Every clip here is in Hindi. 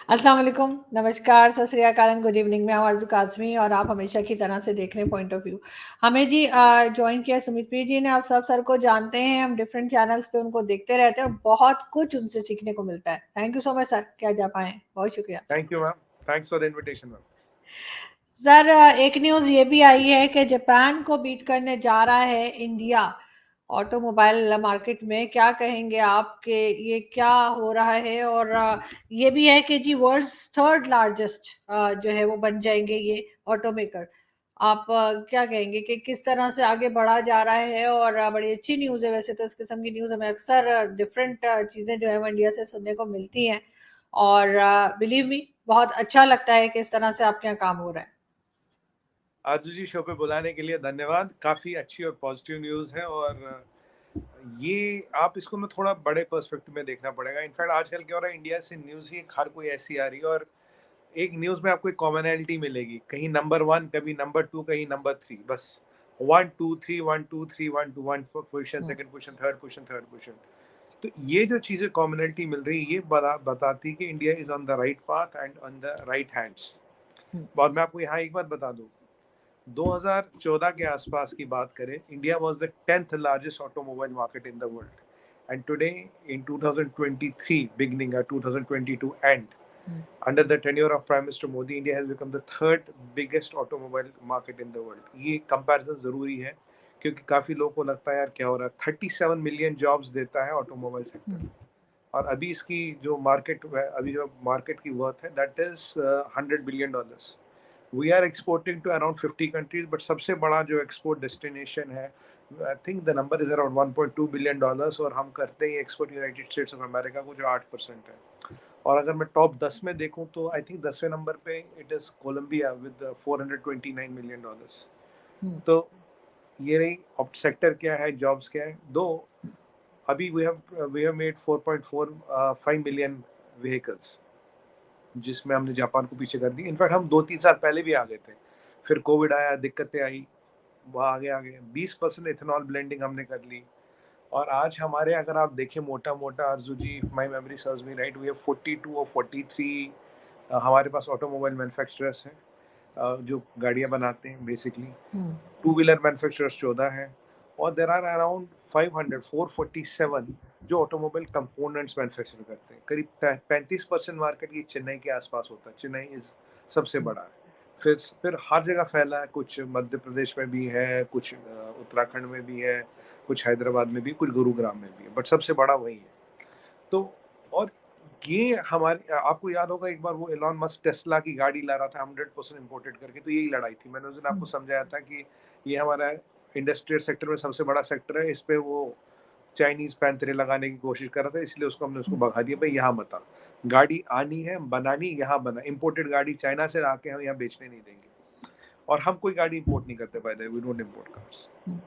अस्सलाम वालेकुम, नमस्कार, सत श्री अकाल एंड गुड इवनिंग। मैं हूं आरज़ू काज़मी और आप हमेशा की तरह से देख रहे हैं पॉइंट ऑफ व्यू। हमें जी जॉइन किया सुमित प्रिय जी ने। आप सब सर को जानते हैं, हम डिफरेंट चैनल्स पे उनको देखते रहते हैं और बहुत कुछ उनसे सीखने को मिलता है। Thank you so much sir, क्या जा पाए, बहुत शुक्रिया। Thank you, ma'am. Thanks for the invitation, ma'am. Sir एक न्यूज़ ये भी आई है कि जापान को बीट करने जा रहा है इंडिया ऑटोमोबाइल मार्केट में। क्या कहेंगे आप कि ये क्या हो रहा है? और ये भी है कि जी वर्ल्ड्स थर्ड लार्जेस्ट जो है वो बन जाएंगे ये ऑटोमेकर। आप क्या कहेंगे कि किस तरह से आगे बढ़ा जा रहा है? और बड़ी अच्छी न्यूज़ है वैसे तो, इस किस्म की न्यूज़ हमें अक्सर डिफरेंट चीज़ें जो है वो इंडिया से सुनने को मिलती हैं और बिलीव मी बहुत अच्छा लगता है कि इस तरह से आपके यहाँ काम हो रहा है। आजू जी शो पे बुलाने के लिए धन्यवाद। काफी अच्छी और पॉजिटिव न्यूज़ है और ये आप इसको में थोड़ा बड़े पर्सपेक्टिव में देखना पड़ेगा। इनफैक्ट आजकल क्या हो रहा है, इंडिया से न्यूज़ ही हर कोई ऐसी आ रही है और एक न्यूज़ में आपको एक कॉमनैलिटी मिलेगी, कहीं नंबर 1, कभी नंबर 2, कहीं नंबर 3, बस 1 2 3 1 2 3 1 2 1 position, hmm, second position, third position, third position. तो ये जो चीजें कॉमनैलिटी मिल रही है, ये बताती है कि India is on the right path and on the right hands. Hmm, और मैं आपको यहाँ एक बात बता दूं, 2014 के आसपास की बात करें, India was the 10th largest automobile market in the world and today in 2023 beginning or 2022 end, hmm, under the tenure of Prime Minister Modi, India has become the third biggest automobile market in the world. ये कंपैरिजन जरूरी है क्योंकि काफी लोगों को लगता है यार क्या हो रहा है। 37 मिलियन जॉब्स देता है ऑटोमोबाइल हुँ, सेक्टर और अभी इसकी जो मार्केट अभी जो मार्केट की वर्थ है that is $100 billion। We are exporting to around 50 countries, but सबसे बड़ा जो एक्सपोर्ट डेस्टिनेशन है, I think the number is around $1.2 billion और हम करते हैं export United States of America को जो 8% है। और अगर मैं टॉप 10 में देखूं तो आई थिंक 10वें नंबर पे it is Colombia with $429 million। Hmm, तो ये रही सेक्टर क्या है, जॉब्स क्या है। दो अभी we have made 4.45 million vehicles, जिसमें हमने जापान को पीछे कर दी। इनफैक्ट हम 2-3 साल पहले भी आ गए थे, फिर कोविड आया, दिक्कतें आई, वहाँ आगे 20% इथेनॉल ब्लेंडिंग हमने कर ली। और आज हमारे अगर आप देखें मोटा मोटा Arzoo ji, my memory serves me right, we have 42 और 43 हमारे पास ऑटोमोबाइल मैन्युफैक्चरर्स हैं जो गाड़ियाँ बनाते हैं बेसिकली। हुँ, टू व्हीलर मैन्युफैक्चरर्स 14 हैं और देर आर अराउंड 447 जो ऑटोमोबाइल कंपोनेंट्स मैन्युफैक्चर करते हैं। करीब 35% मार्केट ये चेन्नई के आसपास होता है। चेन्नई इज सबसे बड़ा है। फिर हर जगह फैला है, कुछ मध्य प्रदेश में भी है, कुछ उत्तराखंड में भी है, कुछ हैदराबाद में भी, कुछ गुरुग्राम में भी है, बट सबसे बड़ा वही है। तो और ये हमारे आपको याद होगा एक बार वो एलॉन मस्क टेस्ला की गाड़ी ला रहा था 100% इम्पोर्टेड करके, तो यही लड़ाई थी। मैंने उस दिन आपको हुँ, समझाया था कि ये हमारा इंडस्ट्रियल सेक्टर में सबसे बड़ा सेक्टर है, इस पे वो चाइनीज पैंतरे लगाने की कोशिश कर रहा था, इसलिए हमने उसको हुँ, भगा दिया। भाई यहाँ मत आ, गाड़ी आनी है, बनानी यहाँ बना, इम्पोर्टेड गाड़ी चाइना से आके हम यहाँ बेचने नहीं देंगे। और हम कोई गाड़ी इम्पोर्ट नहीं करते, by the way we don't import cars. Hmm,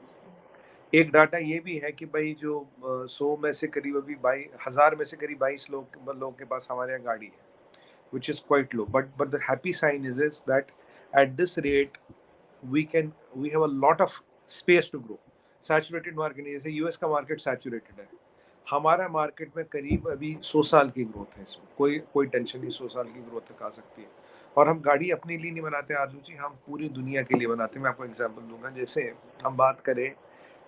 एक डाटा ये भी है कि भाई जो 100 में से करीब अभी 22,000 में से करीब 22 लोगों के पास हमारे यहाँ गाड़ी है, which is quite low. But the happy sign is that at this rate we have a lot of space to grow. Saturated market नहीं, जैसे यूएस का मार्केट सैचुरेटेड है, हमारा मार्केट में करीब अभी 100 साल की ग्रोथ है। इसमें कोई कोई टेंशन नहीं, 100 साल की ग्रोथ तक आ सकती है। और हम गाड़ी अपने लिए नहीं बनाते आजू जी, हम पूरी दुनिया के लिए बनाते हैं। मैं आपको एग्जांपल दूंगा, जैसे हम बात करें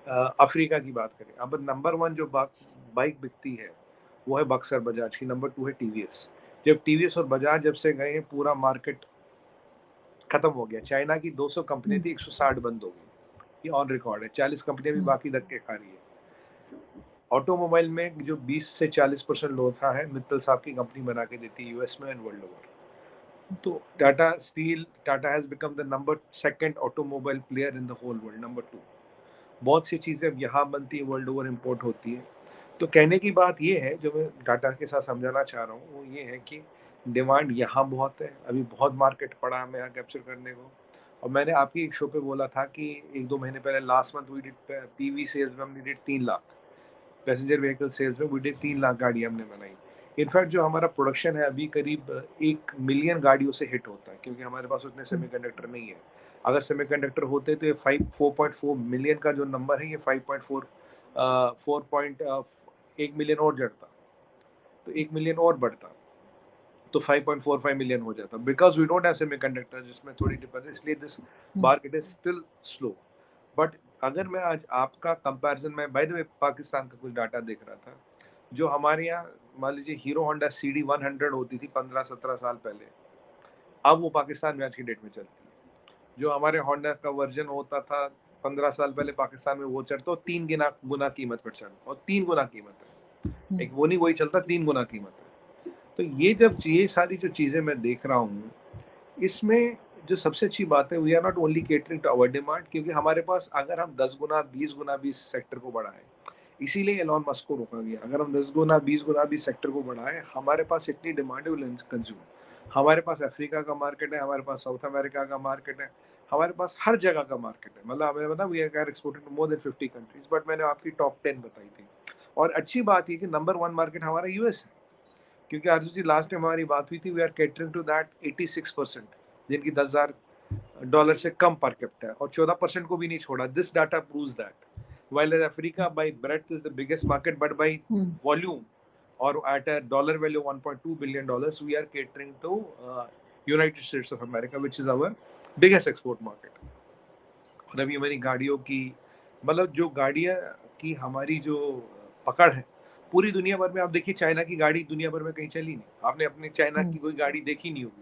अफ्रीका की बात करें, अब नंबर 1 जो बाइक बिकती है वो है बक्सर बजाज की, नंबर 2 है टीवीएस। जब टीवीएस और बजाज जब से गए, पूरा मार्केट खत्म हो गया। चाइना की 200 कंपनी हुँ, थी, 160 बंद हो गई, ये ऑन रिकॉर्ड है। 40 कंपनियां भी हुँ, बाकी धक्के खा रही है। ऑटोमोबाइल में जो 20 से 40% लोहा है, मित्तल साहब की कंपनी बना के देती है यूएस में एंड वर्ल्ड ओवर। तो Tata has become the number second automobile player in the whole world, number 2। बहुत सी चीज़ें अब यहाँ बनती है, वर्ल्ड ओवर इम्पोर्ट होती है। तो कहने की बात ये है, जो मैं डाटा के साथ समझाना चाह रहा हूँ वो ये है कि डिमांड यहाँ बहुत है, अभी बहुत मार्केट पड़ा है हमें यहाँ कैप्चर करने को। और मैंने आपकी एक शो पे बोला था कि 1-2 महीने पहले last month we did PV sales में हमने did 3 lakh, passenger vehicle sales में वी डिड 3 लाख गाड़ी हमने बनाई। इनफैक्ट जो हमारा प्रोडक्शन है अभी करीब 1 मिलियन गाड़ियों से हिट होता है, क्योंकि हमारे पास उतने हुँ, सेमीकंडक्टर नहीं है। अगर सेमीकंडक्टर होते तो ये 4.4 मिलियन का जो नंबर है, ये 1 मिलियन और जड़ता, तो 1 मिलियन और बढ़ता। तो 5.45 मिलियन हो जाता, because we don't have semiconductor जिसमें थोड़ी डिपेंडेंस, इसलिए this market is still slow. But अगर मैं आज आपका कंपैरिजन में, बाय द वे पाकिस्तान का कुछ डाटा देख रहा था, जो हमारे यहाँ मान लीजिए हीरो होंडा CD 100 होती थी 15-17 साल पहले, अब वो पाकिस्तान में आज की डेट में चलती है। जो हमारे होंडा का वर्जन होता था 15 साल पहले पाकिस्तान में, वो चलता, और 3 गुना कीमत पर चल, और 3 गुना कीमत है, एक वो नहीं वही चलता, 3 गुना कीमत है। तो ये जब ये सारी जो चीज़ें मैं देख रहा हूँ, इसमें जो सबसे अच्छी बात है, we are not only catering to our demand, क्योंकि हमारे पास अगर हम 10 गुना 20 गुना भी इस सेक्टर को बढ़ाएं, इसीलिए एलॉन मस्क को रोका गया, अगर हम 10 गुना 20 गुना भी सेक्टर को बढ़ाएं, हमारे पास इतनी डिमांड है, विल कंज्यूम। हमारे पास अफ्रीका का मार्केट है, हमारे पास साउथ अमेरिका का मार्केट है, हमारे पास हर जगह का मार्केट है। मतलब हमें पता, we are exporting to more than 50 countries, but मैंने आपकी टॉप 10 बताई थी। और अच्छी बात ये कि नंबर 1 मार्केट हमारा यूएस है, क्योंकि आरजू जी लास्ट टाइम हमारी बात हुई थी, we are catering to that 86%, जिनकी $10,000 से कम पर कैपिटा है, और 14% को भी नहीं छोड़ा। This data proves that while Africa by breadth is the biggest market, but by volume or at a dollar value of $1.2 billion, we are catering to United States of America, which is our biggest export market. और अभी हमारी गाड़ियों की, मतलब जो गाड़ियाँ की हमारी जो पकड़ है पूरी दुनिया भर में, आप देखिए चाइना की गाड़ी दुनिया भर में कहीं चली नहीं, आपने अपने चाइना की कोई गाड़ी देखी नहीं होगी।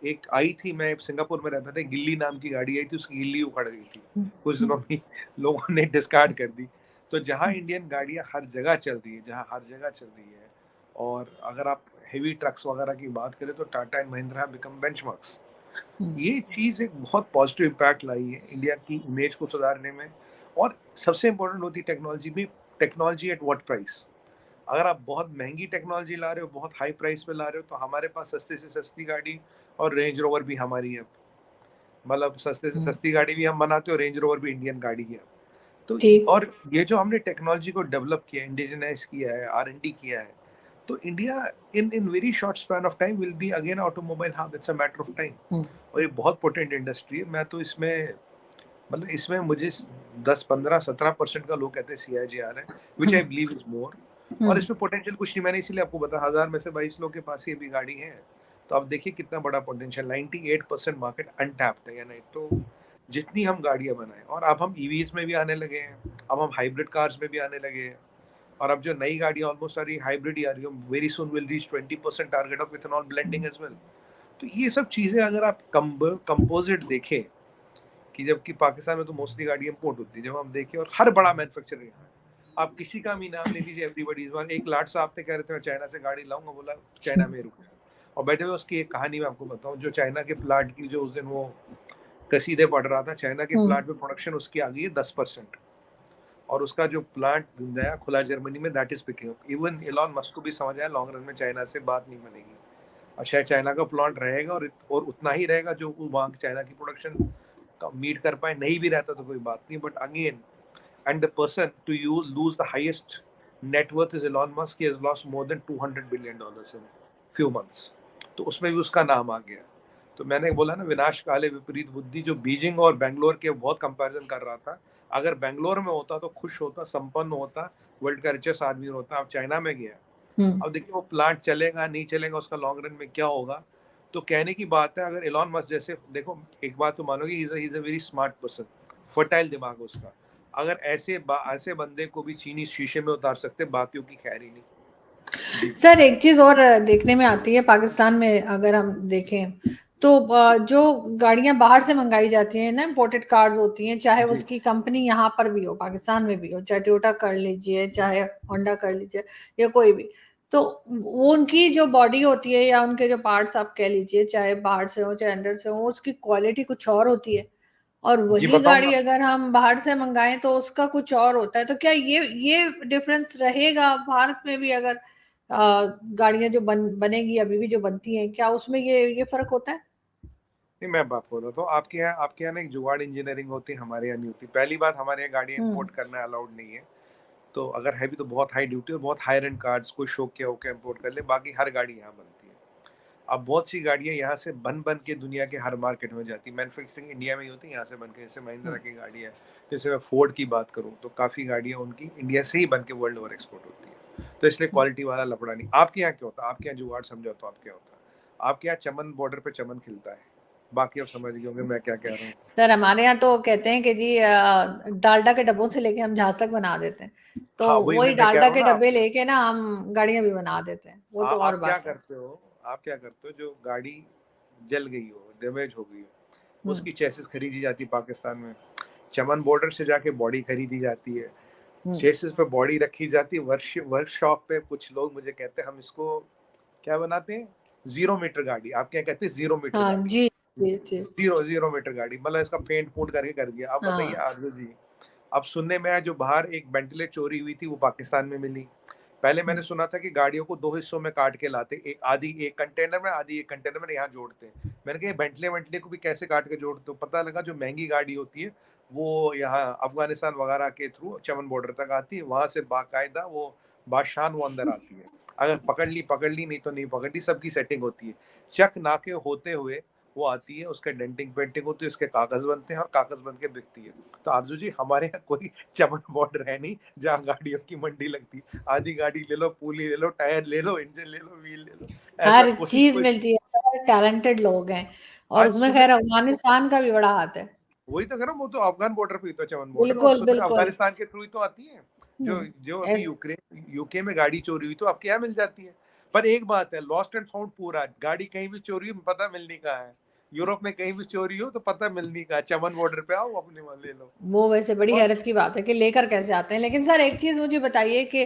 एक आई थी, मैं सिंगापुर में रहता था, गिल्ली नाम की गाड़ी आई थी, उसकी गिल्ली उखड़ गई थी, कुछ दिनों में लोगों ने डिस्कार्ड कर दी। तो जहाँ इंडियन गाड़ियाँ हर जगह चल रही है, जहाँ हर जगह चल रही है, और अगर आप हेवी ट्रक्स वगैरह की बात करें तो Tata and Mahindra become benchmarks. ये चीज़ एक बहुत पॉजिटिव इम्पैक्ट लाई है इंडिया की इमेज को सुधारने में। और सबसे इम्पोर्टेंट होती है टेक्नोलॉजी भी, टेक्नोलॉजी एट व्हाट प्राइस। अगर आप बहुत महंगी टेक्नोलॉजी ला रहे हो, बहुत हाई प्राइस पे ला रहे हो, तो हमारे पास सस्ते से सस्ती गाड़ी, और रेंज रोवर भी हमारी है, मतलब सस्ते से सस्ती गाड़ी भी हम बनाते हो, रेंज रोवर भी इंडियन गाड़ी है। तो और ये जो हमने टेक्नोलॉजी को डेवलप किया, इंडिजिनाइज किया है, R&D किया है, तो India in very short span of time will be again automobile hub. It's a matter of time. और ये बहुत पोटेंट इंडस्ट्री है। मैं तो इसमें, मतलब इसमें मुझे 10-15-17% का लोग कहते हैं CAGR है, विच आई बिलीव इज मोर। और इसमें पोटेंशियल कुछ नहीं, मैंने इसीलिए आपको बताया 1000 में से 22 लोग के पास ये भी गाड़ी है। तो आप देखिए कितना बड़ा पोटेंशियल, 98% मार्केट अनटैप्ड है। या नहीं तो जितनी हम गाड़ियां बनाएं, और अब हम EVs में भी आने लगे हैं, अब हम हाइब्रिड कार्स में भी आने लगे हैं, और अब जो नई गाड़ियां ऑलमोस्ट सारी हाइब्रिड ही आ रही है, very soon will reach 20% target of ethanol blending as well. तो ये सब चीजें अगर आप कंपोजिट देखें, कि जबकि पाकिस्तान में तो मोस्टली गाड़ी इंपोर्ट होती है, जब हम देखें, और हर बड़ा मैन्युफैक्चरर है, आप किसी का भी नाम ले लीजिए, एवरीबॉडी इज वन। एक लाट साहब थे, कह रहे थे मैं चाइना से गाड़ी लाऊंगा, बोला चाइना में रुक। और बैठे हुए उसकी एक कहानी मैं आपको बताऊं, जो चाइना के प्लांट की, जो उस दिन वो कसीदे पढ़ रहा था, चाइना के प्लांट में प्रोडक्शन उसकी आ गई है 10%, और उसका जो प्लांट नया खुला जर्मनी में, that is picking up. Even Elon Musk को भी समझ आया लॉन्ग रन में चाइना से बात नहीं बनेगी, और शायद चाइना का प्लांट रहेगा, और उतना ही रहेगा जो वहाँ चाइना की प्रोडक्शन मीट कर पाए। नहीं भी रहता तो कोई बात नहीं, but again, and the person to lose the highest net worth is Elon Musk. He has lost more than $200 billion in few months. तो उसमें भी उसका नाम आ गया। तो मैंने बोला ना, विनाश काले विपरीत बुद्धि, जो बीजिंग और बेंगलोर के बहुत कंपैरिजन कर रहा था, अगर बेंगलोर में होता तो खुश होता, संपन्न होता, वर्ल्ड का रिचेस्ट आदमी होता। अब चाइना में गया, अब देखिए वो प्लांट चलेगा नहीं चलेगा, उसका लॉन्ग रन में क्या होगा। तो कहने की बात है, अगर एलॉन मस्क जैसे, देखो एक बात तो मानोगे, he is a very smart person, fertile दिमाग उसका। अगर ऐसे बंदे को भी चीनी शीशे में उतार सकते, बाकियों की खैर ही नहीं। सर एक चीज और देखने में आती है पाकिस्तान में, अगर हम देखें तो जो गाड़ियां बाहर से मंगाई जाती हैं ना, इम्पोर्टेड कार्स होती हैं, चाहे उसकी कंपनी यहाँ पर भी हो, पाकिस्तान में भी हो, चाहे टोयोटा कर लीजिए, चाहे होंडा कर लीजिए, या कोई भी, तो वो उनकी जो बॉडी होती है या उनके जो पार्ट्स आप कह लीजिए, चाहे बाहर से हो चाहे अंदर से हो, उसकी क्वालिटी कुछ और होती है, और वही गाड़ी अगर हम बाहर से मंगाएं तो उसका कुछ और होता है। तो क्या ये डिफरेंस रहेगा भारत में भी, अगर गाड़ियां जो बनेगी, अभी भी जो बनती हैं, क्या उसमें ये फर्क होता है? नहीं, मैं बात बोल रहा था, आपके यहाँ ना एक जुगाड़ इंजीनियरिंग होती है, हमारे यहाँ नहीं होती। पहली बात, हमारे यहाँ गाड़ियाँ इंपोर्ट करना अलाउड नहीं है। तो अगर है भी तो बहुत हाई ड्यूटी और बहुत हाई रेंट कार्ड्स, कोई शौक के होकर इंपोर्ट कर ले, बाकी हर गाड़ी यहाँ बनती है। अब बहुत सी गाड़ियाँ यहाँ से बन के दुनिया के हर मार्केट में जाती है। मैन्युफैक्चरिंग इंडिया में ही होती है, यहाँ से बन के। जैसे महिंद्रा की गाड़ी है, जैसे मैं फोर्ड की बात करूँ, तो काफ़ी गाड़ियाँ उनकी इंडिया से ही बन के वर्ल्ड ओवर एक्सपोर्ट होती है। तो इसलिए क्वालिटी वाला लफड़ा नहीं। आपके यहाँ क्या होता है? आपके यहाँ जुगाड़ समझो तो आपके यहाँ होता है? आपके यहाँ चमन बॉर्डर पे चमन खिलता है, बाकी आप समझ गए होंगे मैं क्या कह रहा हूँ। सर हमारे यहाँ तो कहते हैं कि जी डालडा के डब्बों से लेके हम जहाज तक बना देते हैं, तो हाँ वही वही मैं कह डालडा रहा हूँ के ना, डब्बे लेके ना हम गाड़ियां भी बना देते हैं, वो तो और आप क्या बात है। करते हो, आप क्या करते हो, जो गाड़ी जल गई हो, डैमेज हो गई हो, हम्म। उसकी चेसिस खरीदी जाती है पाकिस्तान में, चमन बॉर्डर से जाके बॉडी खरीदी जाती है, हम्म। चेसिस पे बॉडी रखी जाती है, वर्कशॉप पे कुछ लोग मुझे कहते हैं हम इसको क्या बनाते हैं, 0 मीटर गाड़ी, आप क्या कहते हैं 0 मीटर हाँ गाड़ी, जी जी जी। 0 मीटर गाड़ी, मतलब इसका पेंट फूट करके कर दिया। अब बताइए हाँ। आरजू जी, अब सुनने में आया जो बाहर एक वेंटिलेट चोरी हुई थी वो पाकिस्तान में मिली। पहले मैंने हम्म। सुना था कि गाड़ियों को 2 हिस्सों में काट के लाते, एक आधी एक कंटेनर में, आधी एक कंटेनर में यहाँ जोड़ते हैं। मैंने कहा बेंटले वेंटले को भी कैसे काट के जोड़ते हो, पता लगा जो महंगी गाड़ी होती है वो यहाँ अफगानिस्तान वगैरह के थ्रू चमन बॉर्डर तक आती है, वहां से बाकायदा वो बादशान वो अंदर आती है। अगर पकड़ ली नहीं तो नहीं पकड़ ली, सबकी सेटिंग होती है, चक नाके होते हुए वो आती है, उसके डेंटिंग पेंटिंग होती है, उसके कागज बनते हैं और कागज बन के बिकती है। तो आरजू जी हमारे यहाँ कोई चमन बॉर्डर है नहीं जहाँ गाड़ियों की मंडी लगती है, आधी गाड़ी ले लो, पुली ले लो, टायर ले लो, इंजन ले लो, व्हील ले लो, ऐसा हर कोई चीज कोई मिलती है, टैलेंटेड लोग हैं, और आज उसमें सुबह खैर अफगानिस्तान का भी बड़ा हाथ है। वही तो कह रहा हूँ, वो तो अफगान बॉर्डर पे ही तो चमन बॉर्डर, और बिल्कुल सुबह बिल्कुल। अफगानिस्तान के थ्रू ही तो आती है। जो जो अभी ऐस, यूक्रेन यूके में गाड़ी चोरी हुई तो आपके यहाँ मिल जाती है। पर एक बात है, लॉस्ट एंड फाउंड पूरा, गाड़ी कहीं भी चोरी हो पता मिलने का है, यूरोप में कहीं भी चोरी हो तो पता मिलने का है, चमन बॉर्डर पे आओ अपने वहां ले लो। वो वैसे बड़ी और हैरत की बात है कि लेकर कैसे आते हैं। लेकिन सर एक चीज मुझे बताइए कि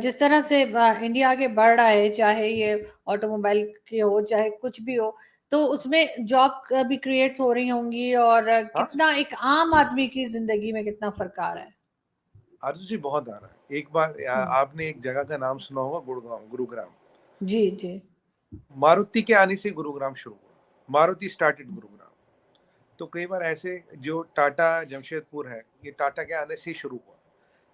जिस तरह से इंडिया आगे बढ़ रहा है, चाहे ये ऑटोमोबाइल की हो चाहे कुछ भी हो, तो उसमें जॉब भी क्रिएट हो रही होंगी, और हाँ कितना एक आम आदमी की जिंदगी में कितना फर्क आ रहा है। आरजू जी बहुत आ रहा है। एक बार हम्म। आपने एक जगह का नाम सुना होगा, गुड़गांव, गुरुग्राम। जी जी। मारुति के आने से गुरुग्राम शुरू हुआ, मारुति स्टार्टेड गुरुग्राम। तो कई बार ऐसे जो टाटा जमशेदपुर है, ये टाटा के आने से ही शुरू हुआ।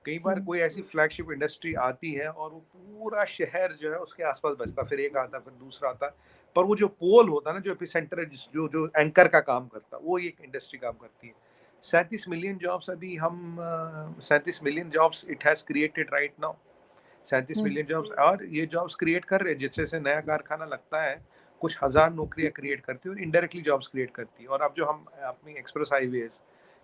कई बार हम्म। कोई ऐसी फ्लैगशिप इंडस्ट्री आती है और वो पूरा शहर जो है उसके आसपास बसता, फिर एक आता फिर दूसरा आता, पर वो जो पोल होता है ना, जो एपिसेंटर है, जो जो एंकर का काम करता, वो एक इंडस्ट्री काम करती है। 37 मिलियन जॉब्स अभी हम 37 million jobs it has created right now. 37 million jobs, और ये जॉब्स क्रिएट कर रहे हैं, जिससे से नया कारखाना लगता है कुछ हजार नौकरियां क्रिएट करती है और इनडायरेक्टली जॉब्स क्रिएट करती है। और अब जो हम अपनी एक्सप्रेस हाईवेज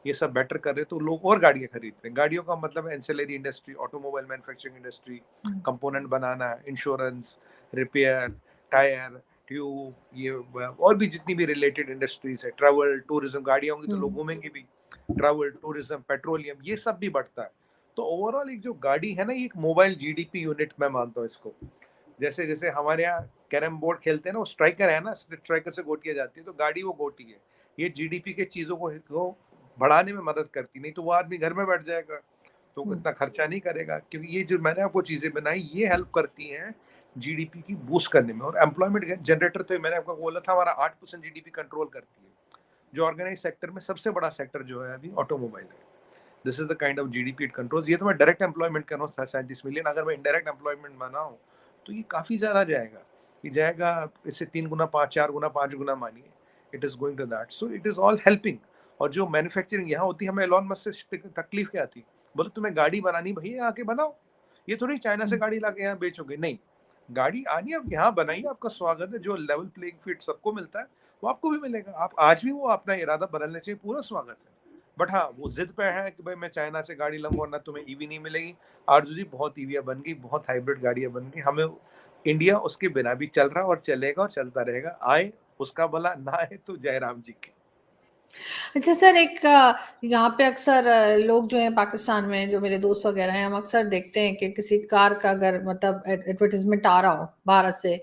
ये सब बेटर कर रहे हैं तो लोग और गाड़ियां खरीद रहे हैं। गाड़ियों का मतलब है ancillary industry, automobile manufacturing industry, hmm. Component बनाना, इंश्योरेंस, रिपेयर, टायर, ट्यूब, ये और भी जितनी भी रिलेटेड इंडस्ट्रीज है, ट्रैवल टूरिज्म, गाड़ियां होंगी तो लोग हम्म। घूमेंगे भी, ट्रैवल टूरिज्म, पेट्रोलियम, ये सब भी बढ़ता है। तो ओवरऑल एक जो गाड़ी है ना, ये एक मोबाइल जीडीपी यूनिट मैं मानता हूँ इसको। जैसे जैसे हमारे यहाँ कैरम बोर्ड खेलते हैं ना, वो स्ट्राइकर है ना, स्ट्राइकर से गोटियां जाती है, तो गाड़ी वो गोटी है। ये जीडीपी के चीजों को बढ़ाने में मदद करती, नहीं तो वो आदमी घर में बैठ जाएगा तो हम्म। इतना खर्चा नहीं करेगा, क्योंकि ये जो मैंने आपको चीजें बनाई ये हेल्प करती हैं जीडीपी की बूस्ट करने में। और एम्प्लॉयमेंट जनरेटर तो मैंने आपको बोला था, हमारा 8% जीडीपी कंट्रोल करती है। जो ऑर्गेनाइज सेक्टर में सबसे बड़ा सेक्टर जो है अभी ऑटोमोबाइल है। This is the kind of GDP it controls. ये तो मैं डायरेक्ट एम्प्लॉयमेंट कर रहा हूँ 37 मिलियन, अगर मैं इनडायरेक्ट एम्प्लॉयमेंट बनाऊँ तो ये काफी ज्यादा जाएगा। ये जाएगा इससे 3 गुना, 4 गुना, 5 गुना मानिए, it is going to that, so it is all helping. और जो मैन्युफैक्चरिंग यहाँ होती है, हमें एलॉन मस्क से तकलीफ क्या थी, बोले तुम्हें गाड़ी बनानी भैया आके बनाओ, ये थोड़ी चाइना से हम्म। गाड़ी लाके यहाँ बेचोगे, नहीं, गाड़ी आनी आप यहाँ बनाइए, आपका स्वागत है। जो लेवल प्लेइंग फील्ड सबको मिलता है वो आपको भी मिलेगा। आप आज भी वो अपना इरादा बदलने चाहिए, पूरा स्वागत है। बट हाँ वो जिद पे है कि भाई मैं चाइना से गाड़ी लूंगा और ना तुम्हें ईवी नहीं मिलेगी। आरजू जी बहुत ईवियां बन गई, बहुत हाइब्रिड गाड़ियां बन गई, हमें इंडिया उसके बिना भी चल रहा और चलेगा और चलता रहेगा, आए उसका भला, ना आए तो जय राम जी की। अच्छा सर, एक यहाँ पे अक्सर लोग जो हैं पाकिस्तान में, जो मेरे दोस्त वगैरह हैं, हम अक्सर देखते हैं कि किसी कार का अगर मतलब एडवर्टीजमेंट आ रहा हो भारत से,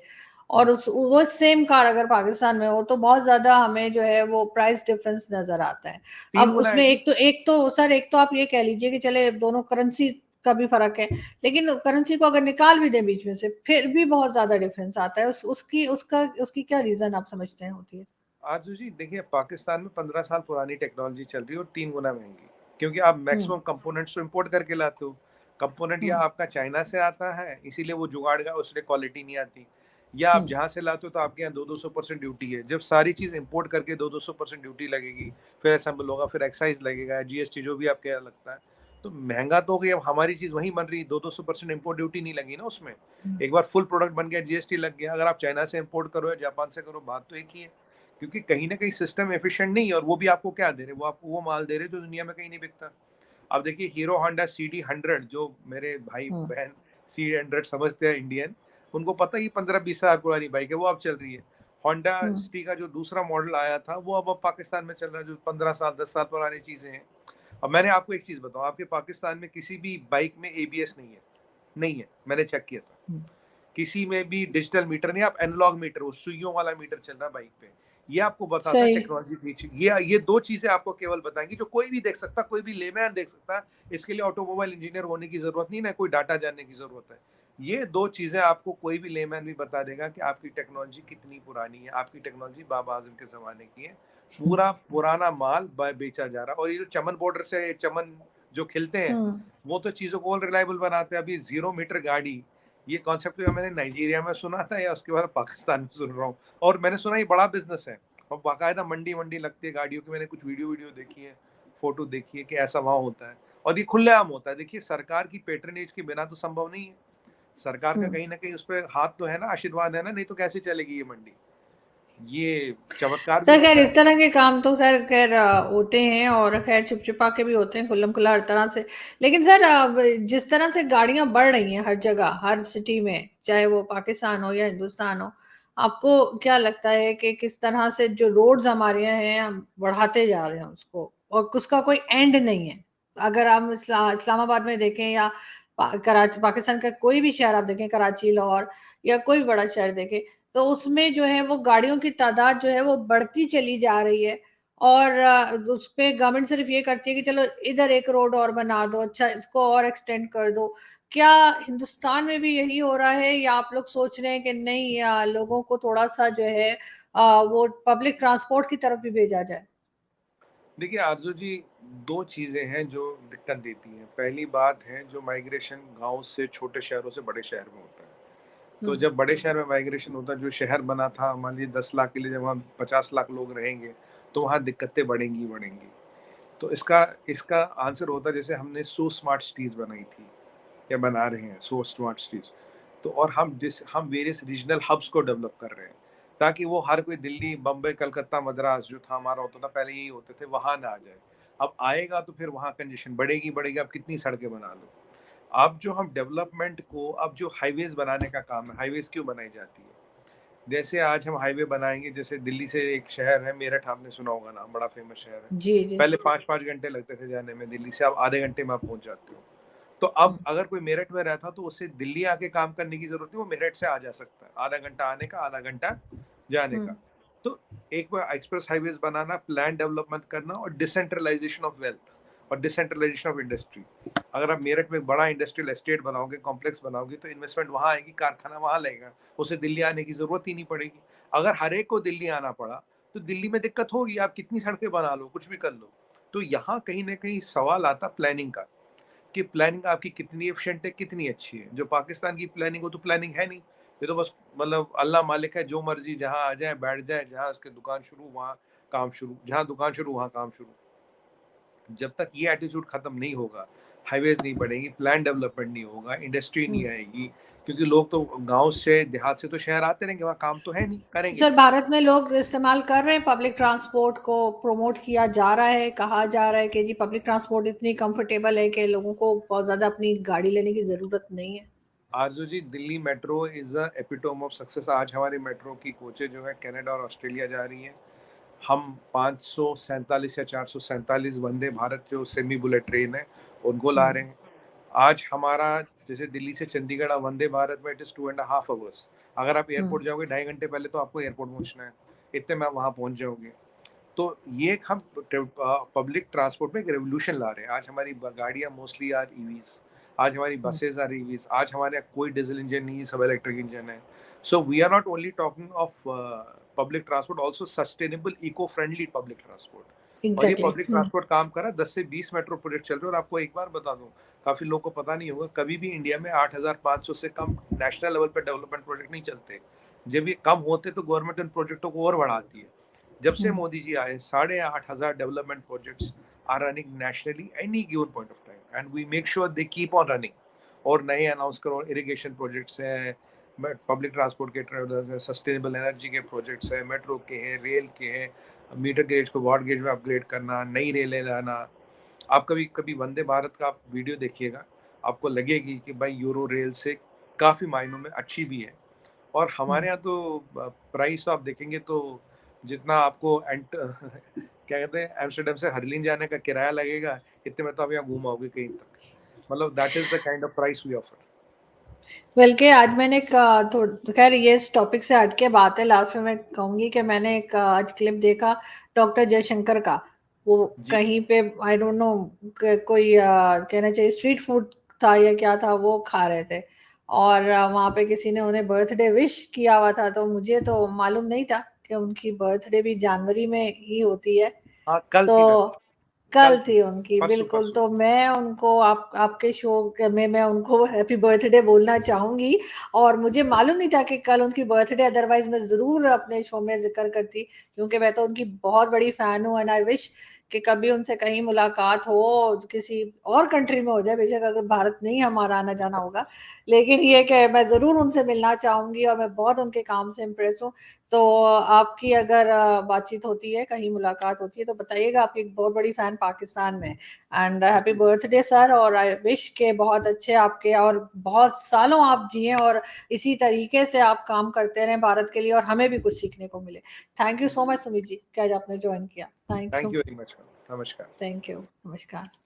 और उस वो सेम कार अगर पाकिस्तान में हो, तो बहुत ज्यादा हमें जो है वो प्राइस डिफरेंस नजर आता है। तीन अब गुना है उसमें जी। एक तो सर, एक तो आप ये कह लीजिए कि चले दोनों करेंसी का भी फर्क है, लेकिन करेंसी को अगर निकाल भी दें बीच में से, फिर भी बहुत ज्यादा डिफरेंस आता है। उसकी क्या रीजन आप समझते हैं होती है? आरजू जी देखिए, पाकिस्तान में 15 साल पुरानी टेक्नोलॉजी चल रही है और 3 गुना महंगी, क्योंकि आप हम्म। मैक्सिमम कंपोनेंट्स तो इम्पोर्ट करके लाते हो। कंपोनेंट या हम्म। आपका चाइना से आता है, इसीलिए वो जुगाड़ का उसमें क्वालिटी नहीं आती, या आप हम्म। जहाँ से लाते हो तो आपके यहाँ 200% ड्यूटी है। जब सारी चीज़ इम्पोर्ट करके 200% ड्यूटी लगेगी, फिर असेंबल होगा, फिर एक्साइज लगेगा, जीएसटी जो भी आपके यहाँ लगता है, तो महंगा तो हो गया, अब हमारी चीज वहीं बन रही, 200% इम्पोर्ट ड्यूटी नहीं लगी ना उसमें। हम्म, एक बार फुल प्रोडक्ट बन गया, जीएसटी लग गया। अगर आप चाइना से इम्पोर्ट करो या जापान से करो, बात तो एक ही है। क्योंकि कहीं ना कहीं सिस्टम एफिशिएंट नहीं है, और वो भी आपको क्या दे रहे, वो आपको वो माल दे रहे जो दुनिया में कहीं नहीं बिकता। अब देखिए हीरो होंडा CD100, जो मेरे भाई हम्म, बहन CD100 समझते हैं इंडियन, उनको पता ही 15-20 साल पुरानी बाइक है, वो अब चल रही है। होंडा हम्म, सिटी का जो दूसरा मॉडल आया था, वो अब पाकिस्तान में चल रहा है, जो 15 साल 10 साल पुरानी चीजें हैं। अब मैंने आपको एक चीज बताऊं, आपके पाकिस्तान में किसी भी बाइक में ABS नहीं है, नहीं है, मैंने चेक किया था। हम्म, किसी में भी डिजिटल मीटर नहीं, आप एनालॉग मीटर, वो सुइयों वाला मीटर चल रहा है बाइक पे। ये आपको बताता है सही। टेक्नोलॉजी पीछे। ये दो चीजें आपको केवल बताएंगी, जो कोई भी देख सकता, कोई भी लेमैन देख सकता है। इसके लिए ऑटोमोबाइल इंजीनियर होने की जरूरत नहीं, ना कोई डाटा जानने की जरूरत है। ये दो चीजें आपको कोई भी लेमैन भी बता देगा कि आपकी टेक्नोलॉजी कितनी पुरानी है। आपकी टेक्नोलॉजी बाबा आजम के जमाने की है। पूरा पुराना माल बेचा जा रहा है। और ये जो चमन बॉर्डर से चमन जो खिलते हैं, हम्म, वो तो चीजों को और रिलायबल बनाते हैं। अभी 0 मीटर गाड़ी, ये कॉन्सेप्ट तो मैंने नाइजीरिया में सुना था, या उसके बाद पाकिस्तान में सुन रहा हूँ। और मैंने सुना ये बड़ा बिजनेस है, और बाकायदा मंडी मंडी लगती है गाड़ियों की। मैंने कुछ वीडियो देखी है, फोटो देखी है कि ऐसा वहां होता है। और ये खुलेआम होता है। देखिए सरकार की पेट्रनेज के बिना तो संभव नहीं है। सरकार का हम्म। कहीं ना कहीं उस पर हाथ तो है ना, आशीर्वाद है ना, नहीं तो कैसे चलेगी ये मंडी। ये चमत्कार भी सर खैर होता है। इस तरह के काम तो सर खैर होते हैं, और खैर छिपछिपा के भी होते हैं, खुल्लम खुल्ला हर तरह से। लेकिन सर जिस तरह से गाड़ियां बढ़ रही हैं हर जगह हर सिटी में, चाहे वो पाकिस्तान हो या हिंदुस्तान हो, आपको क्या लगता है कि किस तरह से जो रोड्स हमारे यहाँ हैं हम बढ़ाते जा रहे हैं उसको, और उसका कोई एंड नहीं है। अगर हम इस्लामाबाद में देखें, या कराची, पाकिस्तान का कोई भी शहर आप देखें, कराची, लाहौर, या कोई भी बड़ा शहर देखें, तो उसमें जो है वो गाड़ियों की तादाद जो है वो बढ़ती चली जा रही है। और उस पे गवर्नमेंट सिर्फ ये करती है कि चलो इधर एक रोड और बना दो, अच्छा इसको और एक्सटेंड कर दो। क्या हिंदुस्तान में भी यही हो रहा है, या आप लोग सोच रहे हैं कि नहीं, या लोगों को थोड़ा सा जो है वो पब्लिक ट्रांसपोर्ट की तरफ भी भेजा जाए? देखिए आरजू जी, दो चीजें हैं जो दिक्कत देती हैं। पहली बात है जो माइग्रेशन गांव से छोटे शहरों से बड़े शहर में होता है। तो हम्म, जब बड़े शहर में माइग्रेशन होता है, जो शहर बना था मान लीजिए 10 लाख के लिए, जब वहाँ 50 लाख लोग रहेंगे, तो वहाँ दिक्कतें बढ़ेंगी बढ़ेंगी। तो इसका इसका आंसर होता है, जैसे हमने सो स्मार्ट सिटीज बनाई थी या बना रहे हैं सो स्मार्ट सिटीज। तो और हम वेरियस रीजनल हब्स को डेवलप कर रहे हैं, ताकि वो हर कोई दिल्ली बम्बई कलकत्ता मद्रास जो था हमारा होता था पहले, यही होते थे, वहां ना आ जाए। अब आएगा तो फिर वहां कंजेशन बढ़ेगी बढ़ेगी। अब कितनी सड़कें बना लो। अब जो हम डेवलपमेंट को, अब जो हाईवेज बनाने का काम है, हाईवेज क्यों बनाई जाती है? जैसे आज हम हाईवे बनाएंगे, जैसे दिल्ली से एक शहर है मेरठ, आपने सुना होगा नाम, बड़ा फेमस शहर है। जी जी। पहले 5-5 घंटे लगते थे जाने में दिल्ली से, अब आधे घंटे में आप पहुंच जाते हो। तो अब हम्म, अगर कोई मेरठ में रहता तो उसे दिल्ली आके काम करने की जरूरत नहीं, वो मेरठ से आ जा सकता है। आधा घंटा आने का, आधा घंटा जाने हम्म, का। तो एक बार एक्सप्रेस हाईवेज बनाना, प्लान डेवलपमेंट करना, और डिसेंट्रलाइजेशन ऑफ वेल्थ और डिसेंट्रलाइजेशन ऑफ इंडस्ट्री। अगर आप मेरठ में एक बड़ा इंडस्ट्रियल एस्टेट बनाओगे, कॉम्प्लेक्स बनाओगे, तो इन्वेस्टमेंट वहां आएगी, कारखाना वहां लगेगा, उसे दिल्ली आने की जरूरत ही नहीं पड़ेगी। अगर हर एक को दिल्ली आना पड़ा, तो दिल्ली में दिक्कत होगी, आप कितनी सड़कें बना लो, कुछ भी कर लो। तो यहाँ कहीं ना कहीं सवाल आता प्लानिंग का, कि प्लानिंग आपकी कितनी एफिशिएंट है, कितनी अच्छी है। जो पाकिस्तान की प्लानिंग हो, तो प्लानिंग है नहीं। ये तो बस मतलब अल्लाह मालिक है, जो मर्जी जहां आ जाए बैठ जाए, जहां उसके दुकान शुरू वहां काम शुरू, जहां दुकान शुरू वहां काम शुरू। जब तक ये एटीट्यूड खत्म नहीं होगा, हाईवेज नहीं बढ़ेंगी, प्लान डेवलपमेंट नहीं होगा, इंडस्ट्री नहीं हम्म। आएगी। क्योंकि लोग तो गांव से देहात से तो शहर आते रहेंगे, वहाँ काम तो है नहीं, करेंगे सर क्या? भारत में लोग इस्तेमाल कर रहे हैं, पब्लिक ट्रांसपोर्ट को प्रमोट किया जा रहा है, कहा जा रहा है कि जी पब्लिक ट्रांसपोर्ट इतनी कंफर्टेबल है कि लोगों को बहुत ज्यादा अपनी गाड़ी लेने की जरूरत नहीं है। Arzoo ji, Delhi metro is a epitome of success. आज हमारी मेट्रो की कोचें जो है कनाडा और ऑस्ट्रेलिया जा रही हैं। हम 547 या 447 वंदे भारत जो सेमी बुलेट ट्रेन है, उनको ला हम्म, रहे हैं। आज हमारा जैसे दिल्ली से चंडीगढ़ वंदे भारत में इट इज 2.5 hours। अगर आप हम्म, एयरपोर्ट जाओगे 2.5 घंटे पहले, तो आपको एयरपोर्ट पहुंचना है, इतने में आप वहां पहुंच जाओगे। तो ये हम पब्लिक ट्रांसपोर्ट में एक रेवोल्यूशन ला रहे हैं। आज हमारी गाड़ियां मोस्टली आर ईवीज, आज हमारी हम्म, बसेज आर ईवीज, आज हमारे यहाँ कोई डीजल इंजन नहीं है, सब इलेक्ट्रिक इंजन है। So we are not only talking of public transport, also sustainable eco friendly public transport. और ये एग्जैक्टली। पब्लिक ट्रांसपोर्ट काम कर रहा है, 10 से 20 मेट्रो प्रोजेक्ट चल रहे हैं। और आपको एक बार बता दूं, काफी लोगों को पता नहीं होगा, कभी भी इंडिया में 8,500 से कम नेशनल लेवल पर डेवलपमेंट प्रोजेक्ट नहीं चलते। जब ये कम होते तो गवर्नमेंट इन प्रोजेक्टों को और बढ़ाती है। जब से हम्म, मोदी जी आए, 8,500 development projects are running nationally any given point of time, and we make sure they keep on running. और नए अनाउंस करो इरिगेशन प्रोजेक्ट्स हैं, पब्लिक ट्रांसपोर्ट के ट्रेवलर्स हैं, सस्टेनेबल एनर्जी के प्रोजेक्ट्स हैं, मेट्रो के हैं, रेल के हैं, मीटर गेज को ब्रॉड गेज में अपग्रेड करना, नई रेलें लाना। आप कभी कभी वंदे भारत का आप वीडियो देखिएगा, आपको लगेगी कि भाई यूरो रेल से काफ़ी मायनों में अच्छी भी है। और हमारे यहाँ तो प्राइस तो आप देखेंगे तो जितना आपको क्या कहते हैं एम्स्टर्डम से हर्लिन जाने का किराया लगेगा, इतने में तो आप यहाँ घूम आओगे कहीं तक। मतलब that is the kind of price we offer. बल्कि आज मैंने खैर ये इस टॉपिक से हटके बात है, लास्ट में मैं कहूंगी कि मैंने एक आज क्लिप देखा डॉक्टर जयशंकर का। वो जी कहीं पे आई डोंट नो कोई कहना चाहिए स्ट्रीट फूड था या क्या था, वो खा रहे थे और वहां पे किसी ने उन्हें बर्थडे विश किया हुआ था। तो मुझे तो मालूम नहीं था कि उनकी बर्थडे भी जनवरी में ही होती है। हाँ, कल तो थी वैसे, कल कल थी, थी उनकी, परसों बिल्कुल। परसों। तो मैं उनको आपके शो में मैं उनको हैप्पी बर्थडे बोलना चाहूंगी। और मुझे मालूम नहीं था कि कल उनकी बर्थडे, अदरवाइज मैं जरूर अपने शो में जिक्र करती, क्योंकि मैं तो उनकी बहुत बड़ी फैन हूँ। एंड आई विश कि कभी उनसे कहीं मुलाकात हो, किसी और कंट्री में हो जाए, बेशक अगर भारत नहीं हमारा आना जाना होगा, लेकिन ये कि मैं जरूर उनसे मिलना चाहूंगी और मैं बहुत उनके काम से इम्प्रेस हूँ। तो आपकी अगर बातचीत होती है, कहीं मुलाकात होती है, तो बताइएगा। आपकी एक बहुत बड़ी फैन पाकिस्तान में। एंड हैप्पी बर्थडे सर, और आई विश के बहुत अच्छे आपके और बहुत सालों आप जिए और इसी तरीके से आप काम करते रहें भारत के लिए, और हमें भी कुछ सीखने को मिले। Thank you so much Sumit ji कि आज आपने ज्वाइन किया। Thank thank you. You very much, नमस्कार। Thank you. नमस्कार।